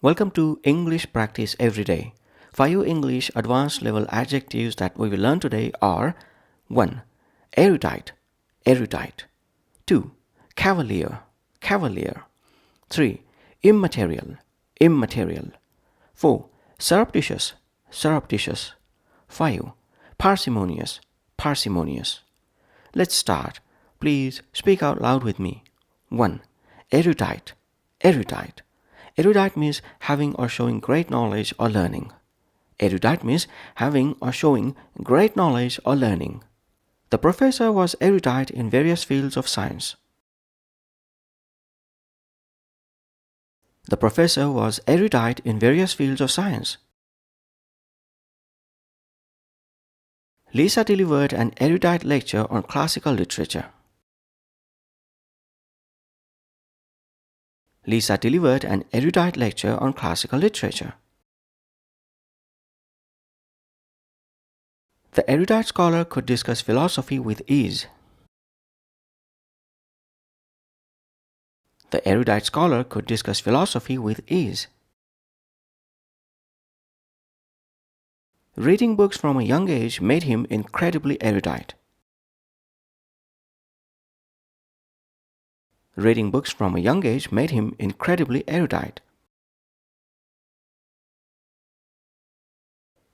Welcome to English Practice Everyday. 5 English advanced level adjectives that we will learn today are 1. Erudite, erudite. 2. Cavalier, cavalier. 3. Immaterial, immaterial. 4. Surreptitious, surreptitious. 5. Parsimonious, parsimonious. Let's start. Please speak out loud with me. 1. Erudite, erudite. Erudite means having or showing great knowledge or learning. Erudite means having or showing great knowledge or learning. The professor was erudite in various fields of science. The professor was erudite in various fields of science. Lisa delivered an erudite lecture on classical literature. Lisa delivered an erudite lecture on classical literature. The erudite scholar could discuss philosophy with ease. The erudite scholar could discuss philosophy with ease. Reading books from a young age made him incredibly erudite. Reading books from a young age made him incredibly erudite.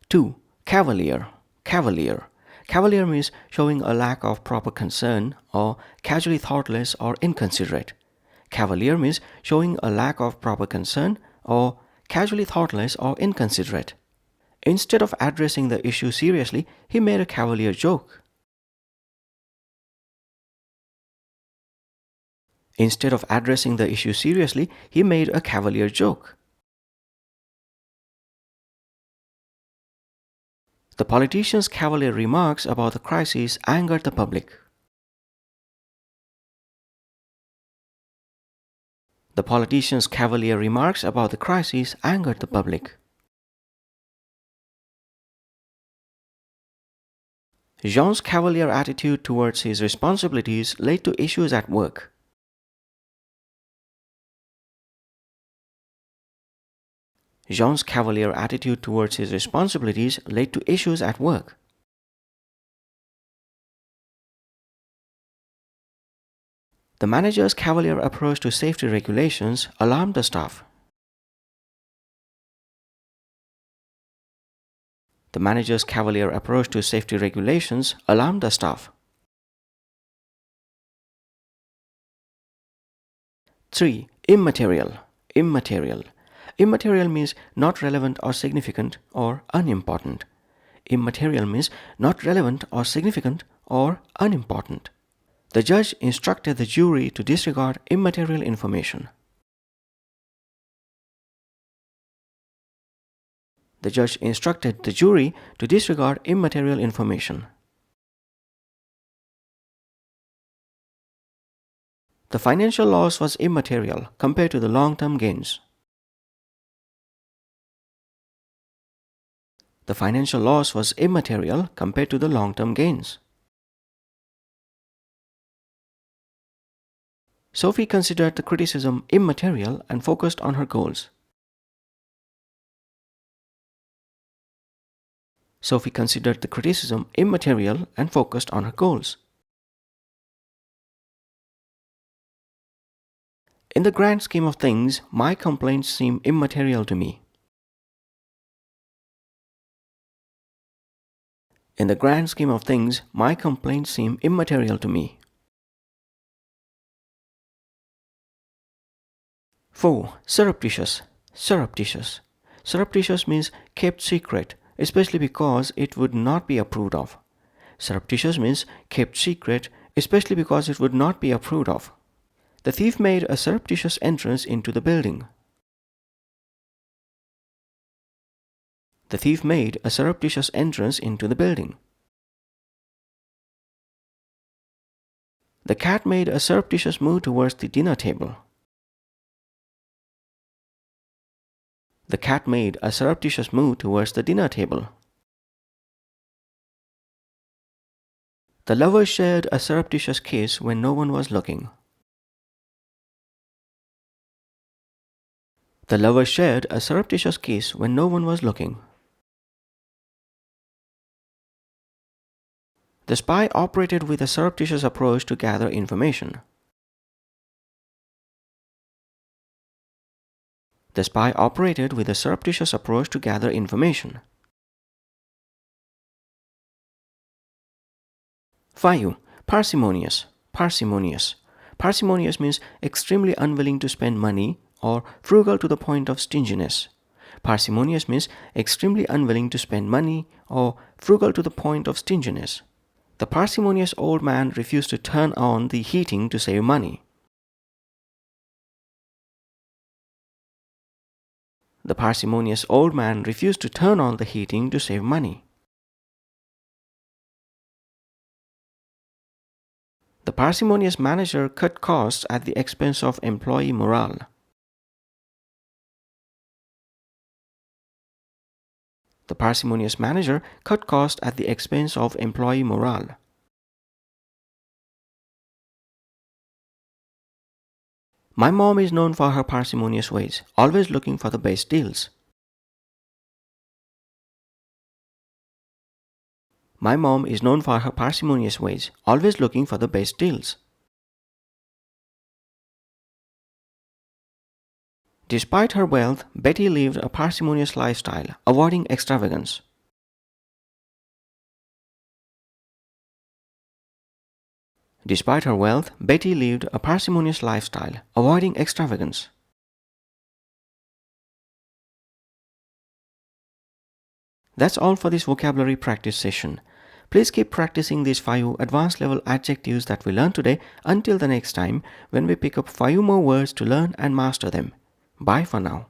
2. Cavalier, cavalier. Cavalier means showing a lack of proper concern or casually thoughtless or inconsiderate. Cavalier means showing a lack of proper concern or casually thoughtless or inconsiderate. Instead of addressing the issue seriously, he made a cavalier joke. Instead of addressing the issue seriously, he made a cavalier joke. The politician's cavalier remarks about the crisis angered the public. The politician's cavalier remarks about the crisis angered the public. Jean's cavalier attitude towards his responsibilities led to issues at work. Jean's cavalier attitude towards his responsibilities led to issues at work. The manager's cavalier approach to safety regulations alarmed the staff. The manager's cavalier approach to safety regulations alarmed the staff. 3. Immaterial, immaterial. Immaterial means not relevant or significant or unimportant. Immaterial means not relevant or significant or unimportant. The judge instructed the jury to disregard immaterial information. The judge instructed the jury to disregard immaterial information. The financial loss was immaterial compared to the long-term gains. The financial loss was immaterial compared to the long-term gains. Sophie considered the criticism immaterial and focused on her goals. Sophie considered the criticism immaterial and focused on her goals. In the grand scheme of things, my complaints seem immaterial to me. In the grand scheme of things, my complaints seem immaterial to me. 4. Surreptitious, surreptitious. Surreptitious means kept secret, especially because it would not be approved of. Surreptitious means kept secret, especially because it would not be approved of. The thief made a surreptitious entrance into the building. The thief made a surreptitious entrance into the building. The cat made a surreptitious move towards the dinner table. The cat made a surreptitious move towards the dinner table. The lovers shared a surreptitious kiss when no one was looking. The lovers shared a surreptitious kiss when no one was looking. The spy operated with a surreptitious approach to gather information. The spy operated with a surreptitious approach to gather information. 5. Parsimonious. Parsimonious. Parsimonious means extremely unwilling to spend money or frugal to the point of stinginess. Parsimonious means extremely unwilling to spend money or frugal to the point of stinginess. The parsimonious old man refused to turn on the heating to save money. The parsimonious old man refused to turn on the heating to save money. The parsimonious manager cut costs at the expense of employee morale. The parsimonious manager cut costs at the expense of employee morale. My mom is known for her parsimonious ways, always looking for the best deals. My mom is known for her parsimonious ways, always looking for the best deals. Despite her wealth, Betty lived a parsimonious lifestyle, avoiding extravagance. Despite her wealth, Betty lived a parsimonious lifestyle, avoiding extravagance. That's all for this vocabulary practice session. Please keep practicing these 5 advanced level adjectives that we learned today until the next time when we pick up 5 more words to learn and master them. Bye for now.